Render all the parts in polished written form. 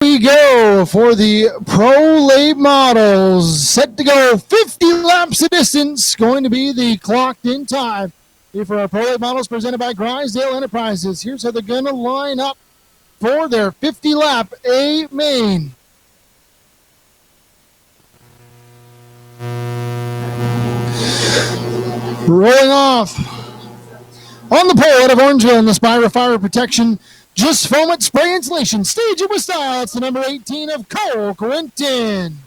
we go for the Pro Late Models. Set to go 50 laps of distance. Going to be the clocked in time. Here for our Pro Late Models presented by Grisdale Enterprises. Here's how they're going to line up for their 50 lap A main. Rolling off on the pole out of Orangeville in the Spira Fire Protection Just Foam It Spray Insulation. Stage it with style. It's the number 18 of Cole Quinton.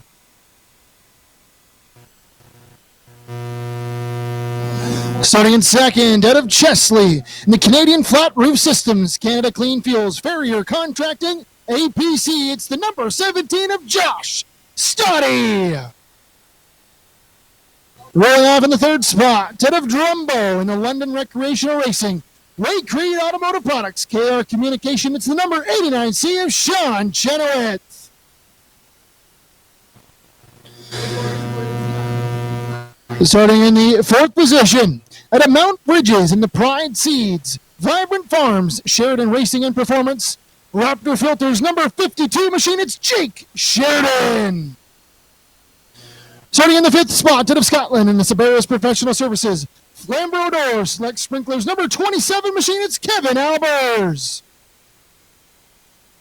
Starting in second, out of Chesley, in the Canadian Flat Roof Systems, Canada Clean Fuels, Farrier Contracting, APC. It's the number 17 of Josh Stade. Rolling off in the third spot, out of Drumbo in the London Recreational Racing, Ray Creed Automotive Products, KR Communication. It's the number 89C of Shawn Chenoweth. Starting in the fourth position, out of Mount Bridges in the Pride Seeds, Vibrant Farms, Sheridan Racing and Performance, Raptor Filters, number 52 machine, it's Jake Sheridan. Starting in the fifth spot, out of Scotland in the Sabaris Professional Services, Flamboro Door Select Sprinklers, number 27 machine, it's Kevin Albers.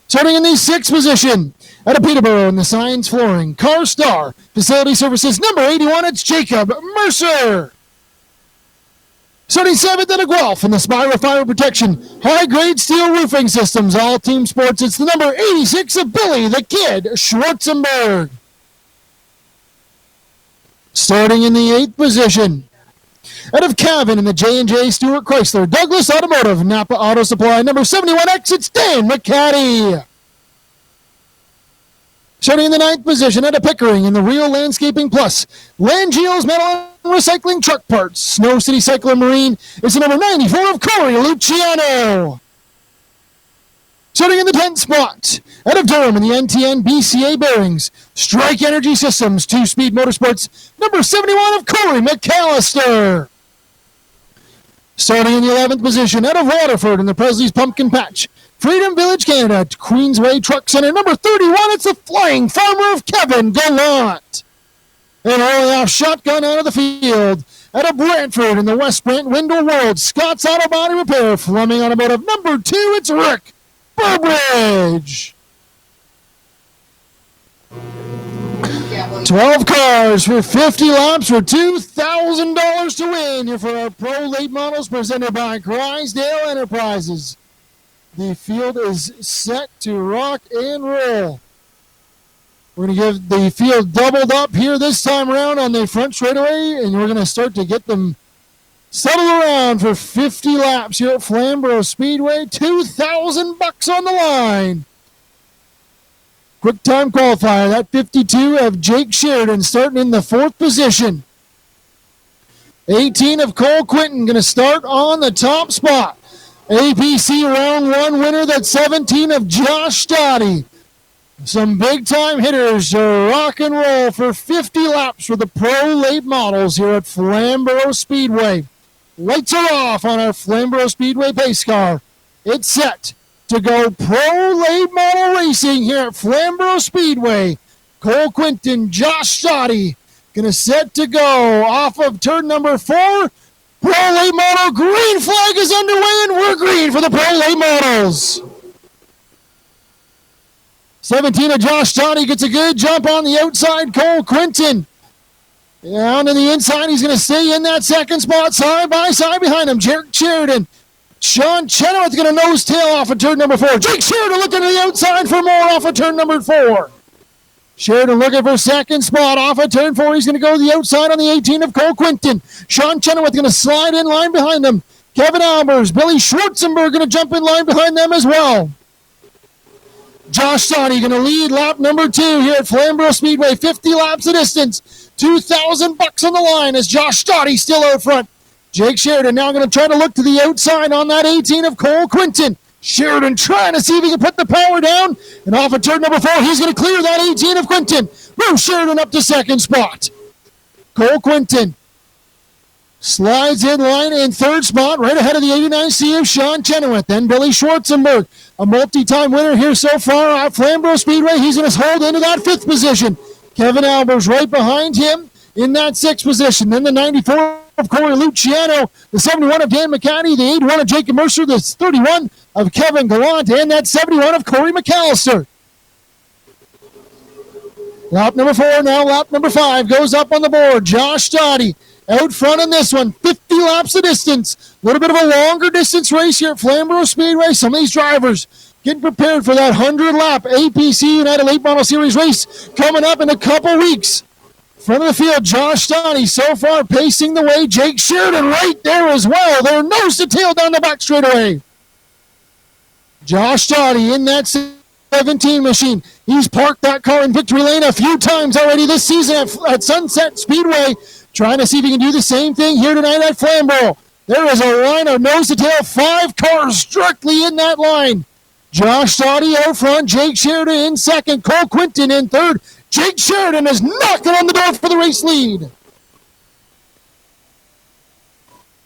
Starting in the sixth position, out of Peterborough in the Science Flooring, Car Star Facility Services, number 81, it's Jacob Mercer. Starting seventh, out of Guelph in the Spira Fire Protection, High Grade Steel Roofing Systems, All Team Sports, it's the number 86 of Billy the Kid Schwartzenburg. Starting in the eighth position, out of Cavan in the J&J Stewart Chrysler, Douglas Automotive, Napa Auto Supply, number 71X, it's Dan McCaddy. Starting in the ninth position, out of Pickering in the Real Landscaping Plus, Langeo's Metal and Recycling Truck Parts, Snow City Cycler Marine, it's the number 94 of Corey Luciano. Starting in the 10th spot, out of Durham in the NTN BCA Bearings, Strike Energy Systems, 2-Speed Motorsports, number 71 of Corey McAllister. Starting in the 11th position, out of Waterford in the Presley's Pumpkin Patch, Freedom Village, Canada, Queensway Truck Center, number 31, it's the Flying Farmer of Kevin Gallant. And rolling off shotgun out of the field, out of Brantford in the West Brant Window World, Scott's Auto Body Repair, Fleming Automotive, number 2, it's Rick Burbridge. 12 cars for 50 laps for $2,000 to win. Here for our Pro Late Models presented by Grisdale Enterprises. The field is set to rock and roll. We're going to give the field doubled up here this time around on the front straightaway, and we're going to start to get them settled around for 50 laps here at Flamboro Speedway. $2,000 on the line. Quick time qualifier, that 52 of Jake Sheridan starting in the fourth position. 18 of Cole Quinton going to start on the top spot. APC round one winner, that 17 of Josh Stade. Some big time hitters to rock and roll for 50 laps for the Pro Late Models here at Flamboro Speedway. Lights are off on our Flamboro Speedway pace car. It's set to go Pro Late Model racing here at Flamboro Speedway. Cole Quinton, Josh Stade, going to set to go off of turn number 4. Pro Late Model green flag is underway, and we're green for the Pro Late Models. 17 of Josh Stade gets a good jump on the outside. Cole Quinton down to the inside. He's going to stay in that second spot, side by side behind him. Jake Sheridan. Shawn Chenoweth going to nose tail off of turn number 4. Jake Sheridan looking to the outside for more off of turn number 4. Sheridan looking for second spot off of turn 4. He's going to go to the outside on the 18 of Cole Quinton. Shawn Chenoweth going to slide in line behind them. Kevin Albers, Billy Schwartzenburg going to jump in line behind them as well. Josh Stade going to lead lap number 2 here at Flamboro Speedway. 50 laps of distance. $2,000 on the line as Josh Stade still out front. Jake Sheridan now going to try to look to the outside on that 18 of Cole Quinton. Sheridan trying to see if he can put the power down. And off of turn number 4, he's going to clear that 18 of Quinton. Move Sheridan up to second spot. Cole Quinton Slides in line in third spot, right ahead of the 89C of Shawn Chenoweth. Then Billy Schwartzenburg, a multi-time winner here so far at Flamboro Speedway. He's going to hold into that fifth position. Kevin Albers right behind him in that sixth position. Then the 94 of Corey Luciano, the 71 of Dan McCaddy, the 81 of Jacob Mercer, the 31 of Kevin Gallant, and that 71 of Corey McAllister. Lap number 4 now, lap number 5 goes up on the board. Josh Stade out front in this one, 50 laps of distance. A little bit of a longer distance race here at Flamboro Speedway. Some of these drivers getting prepared for that 100-lap APC United Late Model Series race coming up in a couple weeks. Front of the field, Josh Stade so far pacing the way. Jake Sheridan right there as well. They're nose to tail down the back straightaway. Josh Stade in that 17 machine. He's parked that car in victory lane a few times already this season at Sunset Speedway. Trying to see if he can do the same thing here tonight at Flamboro. There is a line of nose to tail, 5 cars directly in that line. Josh Stade out front, Jake Sheridan in second, Cole Quinton in third. Jake Sheridan is knocking on the door for the race lead.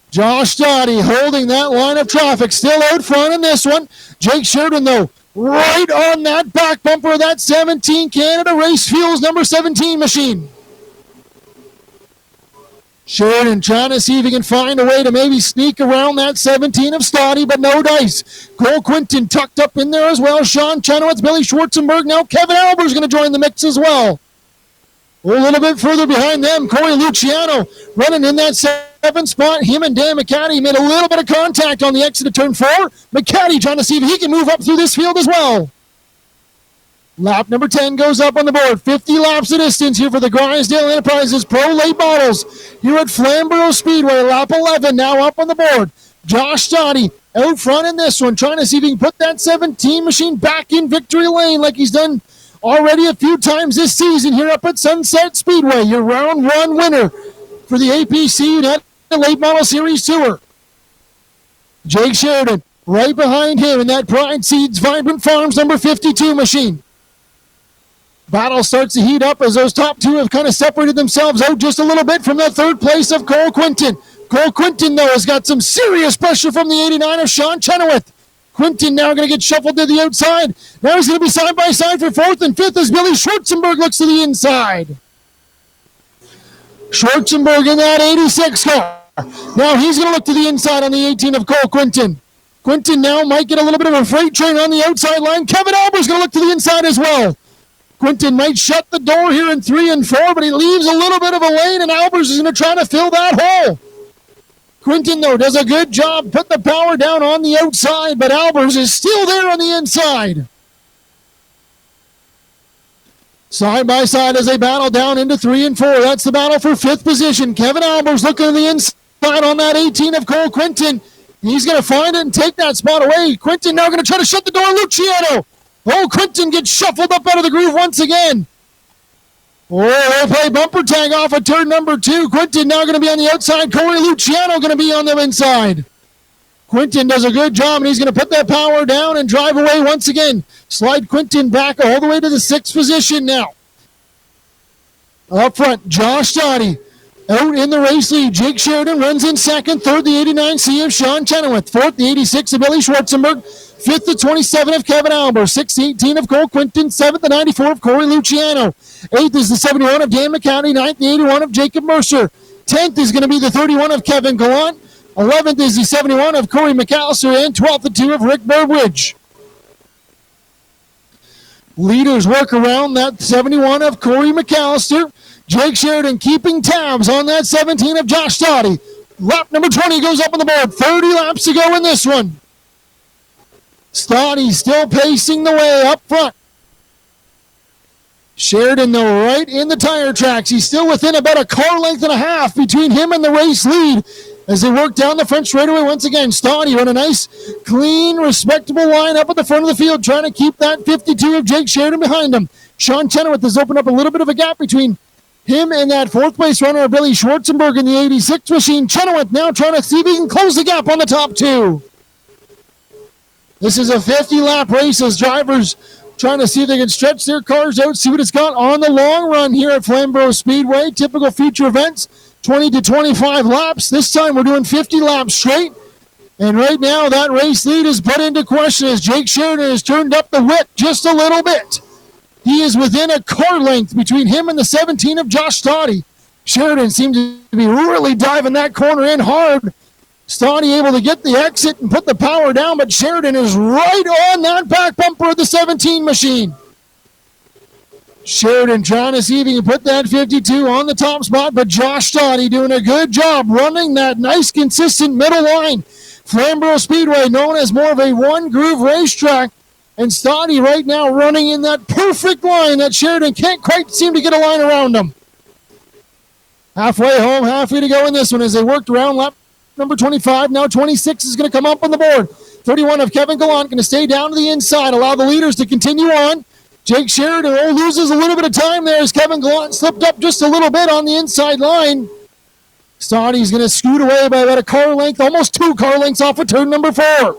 Josh Stade holding that line of traffic, still out front in this one. Jake Sheridan, though, right on that back bumper of that 17 Canada Race Fuels number 17 machine. Sheridan trying to see if he can find a way to maybe sneak around that 17 of Stade, but no dice. Cole Quinton tucked up in there as well. Shawn Chenoweth, Billy Schwartzenburg. Now Kevin Albers going to join the mix as well. A little bit further behind them, Corey Luciano running in that 7th spot. Him and Dan McCaddy made a little bit of contact on the exit of turn 4. McCaddy trying to see if he can move up through this field as well. Lap number 10 goes up on the board. 50 laps of distance here for the Grisdale Enterprises Pro Late Models here at Flamboro Speedway. Lap 11 now up on the board. Josh Stade out front in this one, trying to see if he can put that 17 machine back in victory lane like he's done already a few times this season here up at Sunset Speedway. Your round 1 winner for the APC United Late Model Series Tour. Jake Sheridan right behind him in that Pride Seeds Vibrant Farms number 52 machine. Battle starts to heat up as those top 2 have kind of separated themselves out just a little bit from that 3rd place of Cole Quinton. Cole Quinton, though, has got some serious pressure from the 89 of Shawn Chenoweth. Quinton now going to get shuffled to the outside. Now he's going to be side by side for 4th and 5th as Billy Schwartzenburg looks to the inside. Schwartzenburg in that 86 car. Now he's going to look to the inside on the 18 of Cole Quinton. Quinton now might get a little bit of a freight train on the outside line. Kevin Albers going to look to the inside as well. Quinton might shut the door here in 3 and 4, but he leaves a little bit of a lane, and Albers is going to try to fill that hole. Quinton, though, does a good job, put the power down on the outside, but Albers is still there on the inside. Side by side as they battle down into 3 and 4. That's the battle for 5th position. Kevin Albers looking to the inside on that 18 of Cole Quinton. He's going to find it and take that spot away. Quinton now going to try to shut the door. Luciano. Oh, Quinton gets shuffled up out of the groove once again. Oh, they play bumper tag off of turn number 2. Quinton now going to be on the outside. Corey Luciano going to be on the inside. Quinton does a good job, and he's going to put that power down and drive away once again. Slide Quinton back all the way to the 6th position now. Up front, Josh Stade. Out in the race lead, Jake Sheridan runs in 2nd. 3rd, the 89C of Shawn Chenoweth. 4th, the 86 of Billy Schwartzenburg. 5th, the 27 of Kevin Albers. 6th, the 18 of Cole Quinton. 7th, the 94 of Corey Luciano. 8th is the 71 of Dan McCaddy. 9th, the 81 of Jacob Mercer. 10th is going to be the 31 of Kevin Gallant. 11th is the 71 of Corey McAllister. And 12th, the 2 of Rick Burbridge. Leaders work around that 71 of Corey McAllister. Jake Sheridan keeping tabs on that 17 of Josh Stade. Lap number 20 goes up on the board. 30 laps to go in this one. Stade still pacing the way up front. Sheridan, though, right in the tire tracks. He's still within about a car length and a half between him and the race lead as they work down the front straightaway once again. Stade run a nice, clean, respectable line up at the front of the field, trying to keep that 52 of Jake Sheridan behind him. Shawn Chenoweth has opened up a little bit of a gap between him and that 4th place runner, Billy Schwartzenburg, in the 86 machine. Chenoweth now trying to see if he can close the gap on the top 2. This is a 50-lap race as drivers trying to see if they can stretch their cars out, see what it's got on the long run here at Flamboro Speedway. Typical future events. 20 to 25 laps. This time we're doing 50 laps straight. And right now that race lead is put into question as Jake Sheridan has turned up the whip just a little bit. He is within a car length between him and the 17 of Josh Stade. Sheridan seems to be really diving that corner in hard. Stade able to get the exit and put the power down, but Sheridan is right on that back bumper of the 17 machine. Sheridan trying to see if he can put that 52 on the top spot, but Josh Stade doing a good job running that nice, consistent middle line. Flamboro Speedway, known as more of a one-groove racetrack, and Stade right now running in that perfect line that Sheridan can't quite seem to get a line around him. Halfway home, halfway to go in this one as they worked around lap number 25. Now 26 is going to come up on the board. 31 of Kevin Gallant going to stay down to the inside, allow the leaders to continue on. Jake Sheridan loses a little bit of time there as Kevin Gallant slipped up just a little bit on the inside line. Stade's going to scoot away by about a car length, almost 2 car lengths off of turn number 4.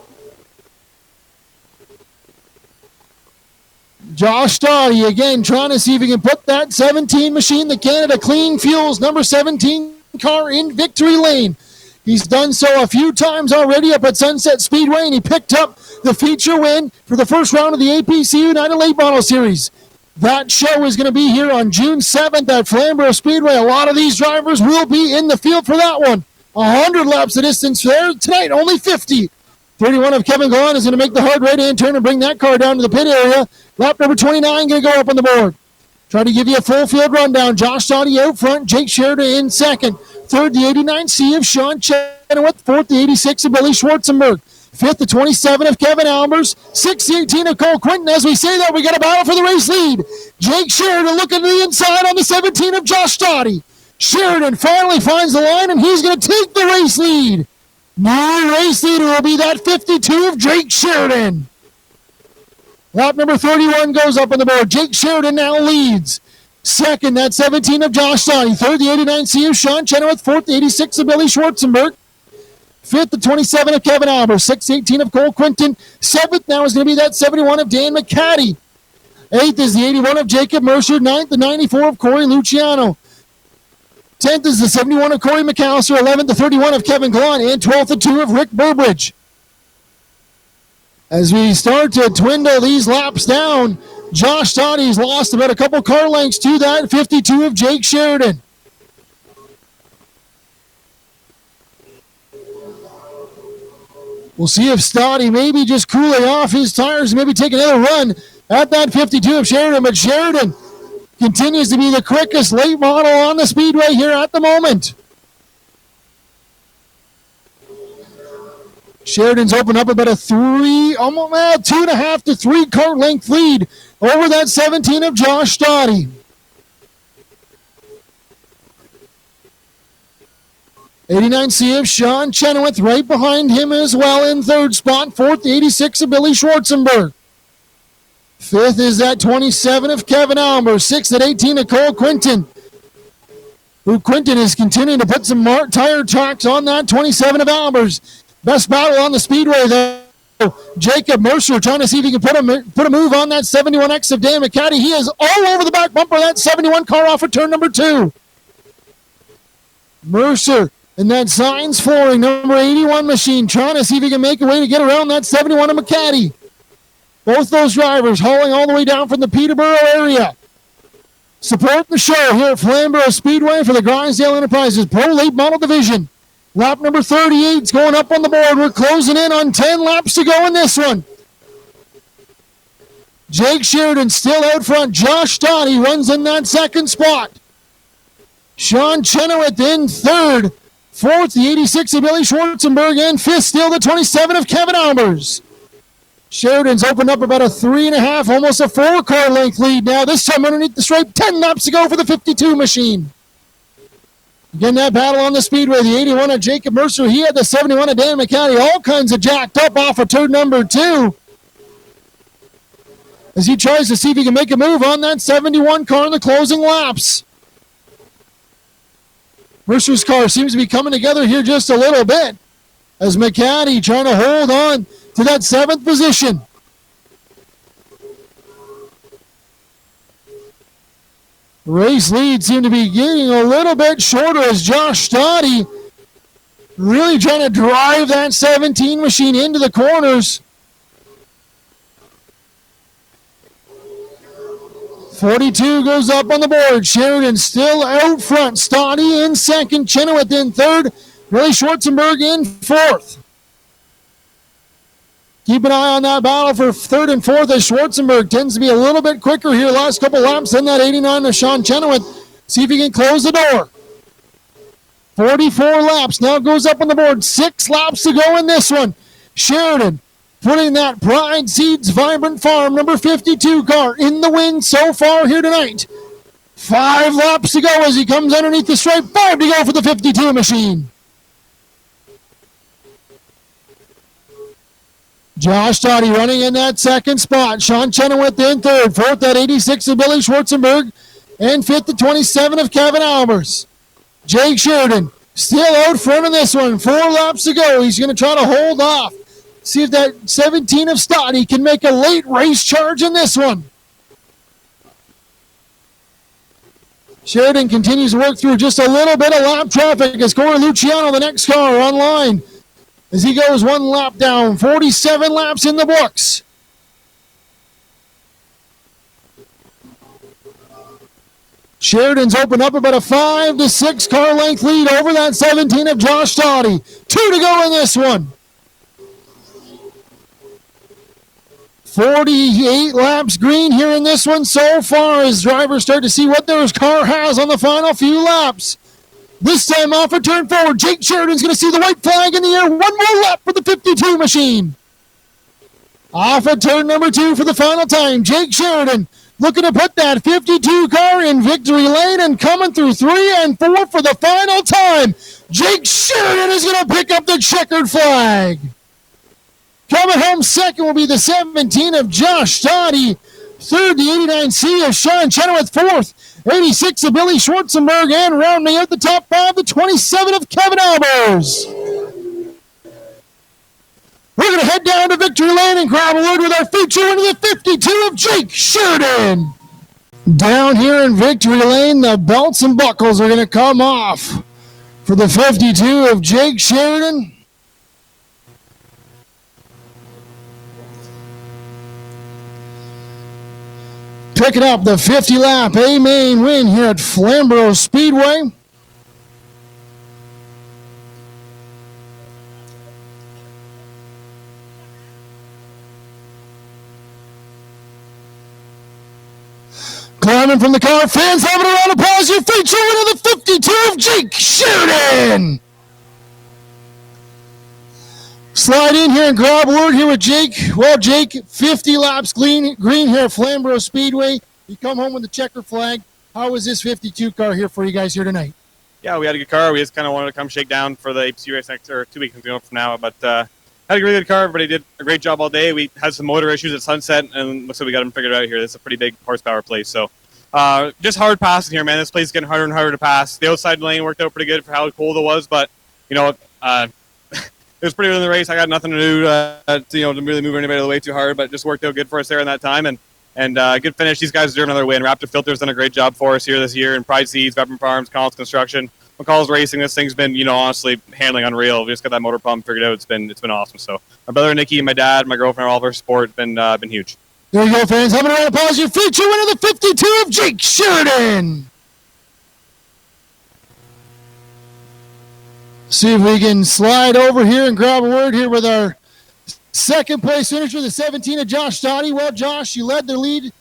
Josh Stade again trying to see if he can put that 17 machine, the Canada Clean Fuels number 17 car, in victory lane. He's done so a few times already up at Sunset Speedway, and he picked up the feature win for the first round of the APC United Late Model Series. That show is going to be here on June 7th at Flamboro Speedway. A lot of these drivers will be in the field for that one. 100 laps of distance there tonight, only 50. 31 of Kevin Gallant is going to make the hard right-hand turn and bring that car down to the pit area. Lap number 29 going to go up on the board. Try to give you a full field rundown. Josh Stade out front, Jake Sheridan in second. Third, the 89C of Shawn Chenoweth. Fourth, the 86 of Billy Schwartzenburg. Fifth, the 27 of Kevin Albers. Sixth, the 18 of Cole Quinton. As we say that, we got a battle for the race lead. Jake Sheridan looking to the inside on the 17 of Josh Stade. Sheridan finally finds the line, and he's going to take the race lead. New race leader will be that 52 of Jake Sheridan. Lap number 31 goes up on the board. Jake Sheridan now leads. Second, that 17 of Josh Stade. Third, the 89C of Shawn Chenoweth. Fourth, the 86 of Billy Schwartzenburg. Fifth, the 27 of Kevin Albers. Sixth, 18 of Cole Quinton. Seventh now is going to be that 71 of Dan McCaddy. Eighth is the 81 of Jacob Mercer. Ninth, the 94 of Corey Luciano. 10th is the 71 of Corey McAllister. 11th, the 31 of Kevin Gallant. And 12th, the 2 of Rick Burbridge. As we start to dwindle these laps down, Josh Stade's lost about a couple car lengths to that 52 of Jake Sheridan. We'll see if Stade maybe just cooling off his tires and maybe take another run at that 52 of Sheridan. But Sheridan continues to be the quickest late model on the speedway here at the moment. Sheridan's opened up about a 2.5 to 3 car length lead over that 17 of Josh Stade. 89C of Shawn Chenoweth right behind him as well in third spot. Fourth, the 86 of Billy Schwartzenburg. Fifth is that 27 of Kevin Albers. Sixth at 18 of Cole Quinton. Quinton is continuing to put some tire tracks on that 27 of Albers. Best battle on the speedway there. Jacob Mercer trying to see if he can put a move on that 71X of Dan McCaddy. He is all over the back bumper of that 71 car off at turn number 2. Mercer and that Signs Flooring number 81 machine trying to see if he can make a way to get around that 71 of McCaddy. Both those drivers hauling all the way down from the Peterborough area. Support the show here at Flamboro Speedway for the Grindsdale Enterprises Pro Late Model Division. Lap number 38 is going up on the board. We're closing in on 10 laps to go in this one. Jake Sheridan still out front. Josh Stade runs in that second spot. Shawn Chenoweth in third. Fourth, the 86 of Billy Schwartzenburg. And fifth, still the 27 of Kevin Albers. Sheridan's opened up about a 3.5, almost a 4 car length lead now. This time underneath the stripe. 10 laps to go for the 52 machine. Again, that battle on the speedway. The 81 of Jacob Mercer. He had the 71 of Dan McCaddy. All kinds of jacked up off of turn number 2. As he tries to see if he can make a move on that 71 car in the closing laps. Mercer's car seems to be coming together here just a little bit. As McCaddy trying to hold on to that 7th position. Race lead seemed to be getting a little bit shorter as Josh Stade really trying to drive that 17 machine into the corners. 42 goes up on the board. Sheridan still out front. Stade in second. Chenoweth in third. Billy Schwartzenburg in fourth. Keep an eye on that battle for third and fourth as Schwartzenburg tends to be a little bit quicker here last couple laps than that 89 of Shawn Chenoweth. See if he can close the door. 44 laps. Now goes up on the board. 6 laps to go in this one. Sheridan putting that Pride Seeds Vibrant Farm number 52 car in the win so far here tonight. 5 laps to go as he comes underneath the stripe. 5 to go for the 52 machine. Josh Stade running in that second spot. Shawn Chenoweth in third. Fourth, that 86 of Billy Schwartzenburg. And fifth, the 27 of Kevin Albers. Jake Sheridan still out front of this one. 4 laps to go. He's going to try to hold off. See if that 17 of Stade can make a late race charge in this one. Sheridan continues to work through just a little bit of lap traffic as Corey Luciano, the next car, online. As he goes 1 lap down, 47 laps in the books. Sheridan's opened up about a 5 to 6 car length lead over that 17 of Josh Stade. 2 to go in this one. 48 laps green here in this one so far as drivers start to see what their car has on the final few laps. This time off a turn forward. Jake Sheridan's going to see the white flag in the air. 1 more lap for the 52 machine. Off at turn number 2 for the final time. Jake Sheridan looking to put that 52 car in victory lane and coming through 3 and 4 for the final time. Jake Sheridan is going to pick up the checkered flag. Coming home second will be the 17 of Josh Stade. Third, the 89C of Shawn Chenoweth. Fourth, 86 of Billy Schwartzenburg. And rounding out the top 5, the 27 of Kevin Albers. We're going to head down to victory lane and grab a word with our feature winner, the 52 of Jake Sheridan. Down here in victory lane, the belts and buckles are going to come off for the 52 of Jake Sheridan. Picking up the 50-lap A-Main win here at Flamboro Speedway. Climbing from the car, fans having a round of applause. Your feature winner, the 52 of Jake Sheridan. Slide in here and grab a word here with Jake. Well, Jake, 50 laps green here at Flamboro Speedway. You come home with the checker flag. How was this 52 car here for you guys here tonight? Yeah, we had a good car. We just kind of wanted to come shake down for the APC race next, or 2 weeks ago from now. But had a really good car. Everybody did a great job all day. We had some motor issues at Sunset, and looks like we got them figured out here. This is a pretty big horsepower place. So just hard passing here, man. This place is getting harder and harder to pass. The outside lane worked out pretty good for how cold it was, but, you know, it was pretty good in the race. I got nothing to do to really move anybody away too hard, but it just worked out good for us there in that time. And good finish. These guys are doing another win. Raptor Filter's done a great job for us here this year, and Pride Seeds, Veteran Farms, Collins Construction. McCall's Racing, this thing's been, honestly handling unreal. We just got that motor pump figured out. It's been awesome. So my brother Nikki, my dad, my girlfriend, all of our support been huge. There you go, fans. Having a round of applause. Your feature winner, the 52 of Jake Sheridan. See if we can slide over here and grab a word here with our second place finisher, the 17 of Josh Stade. Well, Josh, you had the lead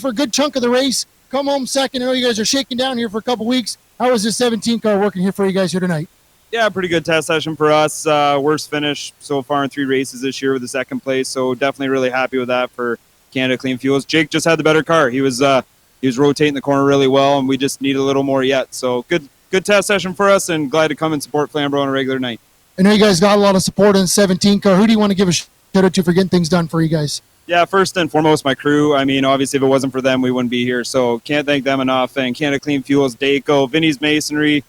for a good chunk of the race. Come home second. I know you guys are shaking down here for a couple weeks. How was this 17 car working here for you guys here tonight? Yeah, pretty good test session for us. Worst finish so far in 3 races this year with the second place. So definitely really happy with that for Canada Clean Fuels. Jake just had the better car. He was rotating the corner really well, and we just need a little more yet. So good test session for us, and glad to come and support Flamboro on a regular night. I know you guys got a lot of support in the 17 car. Who do you want to give a shout out to for getting things done for you guys? Yeah, first and foremost, my crew. I mean, obviously, if it wasn't for them, we wouldn't be here. So can't thank them enough. And Canada Clean Fuels, Daco, Vinny's Masonry,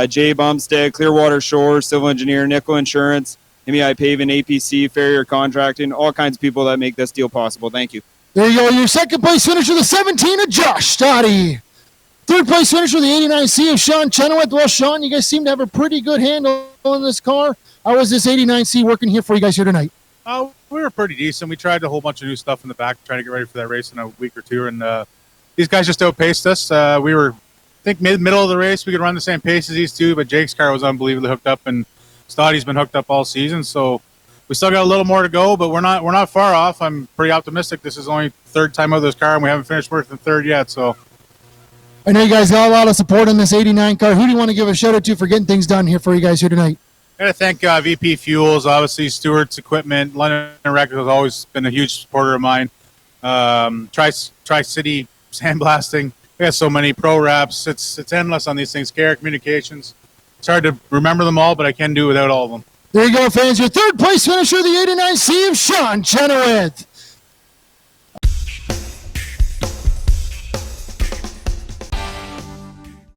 Jay Bumstead, Clearwater Shores, Civil Engineer, Nickel Insurance, MEI Paving, APC, Farrier Contracting, all kinds of people that make this deal possible. Thank you. There you go. Your second place finisher, the 17 of Josh Stade. Third place finisher, the 89C of Shawn Chenoweth. Well, Shawn, you guys seem to have a pretty good handle on this car. How is this 89C working here for you guys here tonight? We were pretty decent. We tried a whole bunch of new stuff in the back, trying to get ready for that race in a week or two, and these guys just outpaced us. We were, I think, middle of the race. We could run the same pace as these two, but Jake's car was unbelievably hooked up, and Stade's been hooked up all season, so we still got a little more to go, but we're not far off. I'm pretty optimistic. This is only third time out of this car, and we haven't finished worse than third yet, so. I know you guys got a lot of support on this 89 car. Who do you want to give a shout out to for getting things done here for you guys here tonight? I got to thank VP Fuels, obviously Stewart's Equipment. London Records has always been a huge supporter of mine. Tri-City Sandblasting. We got so many pro wraps. It's endless on these things. Care Communications. It's hard to remember them all, but I can do without all of them. There you go, fans. Your third place finisher, the 89C of Shawn Chenoweth.